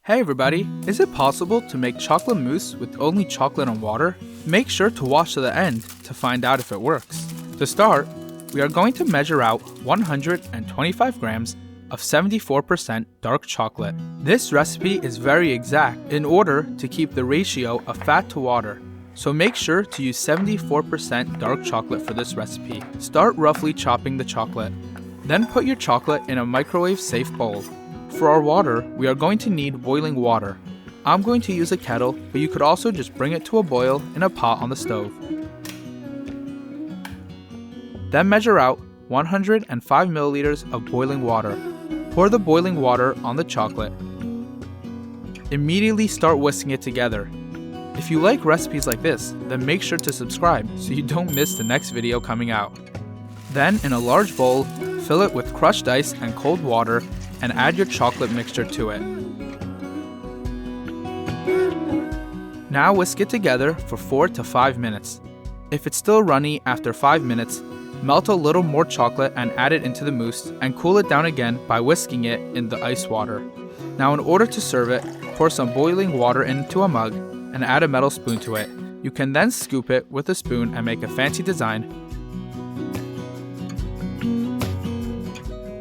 Hey everybody, is it possible to make chocolate mousse with only chocolate and water? Make sure to watch to the end to find out if it works. To start, we are going to measure out 125 grams of 74% dark chocolate. This recipe is very exact in order to keep the ratio of fat to water. So make sure to use 74% dark chocolate for this recipe. Start roughly chopping the chocolate. Then put your chocolate in a microwave-safe bowl. For our water, we are going to need boiling water. I'm going to use a kettle, but you could also just bring it to a boil in a pot on the stove. Then measure out 105 milliliters of boiling water. Pour the boiling water on the chocolate. Immediately start whisking it together. If you like recipes like this, then make sure to subscribe so you don't miss the next video coming out. Then, in a large bowl, fill it with crushed ice and cold water and add your chocolate mixture to it. Now whisk it together for 4 to 5 minutes. If it's still runny after 5 minutes, melt a little more chocolate and add it into the mousse and cool it down again by whisking it in the ice water. Now in order to serve it, pour some boiling water into a mug and add a metal spoon to it. You can then scoop it with a spoon and make a fancy design,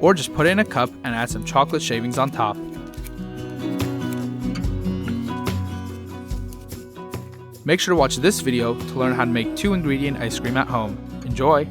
or just put it in a cup and add some chocolate shavings on top. Make sure to watch this video to learn how to make 2-ingredient ice cream at home. Enjoy!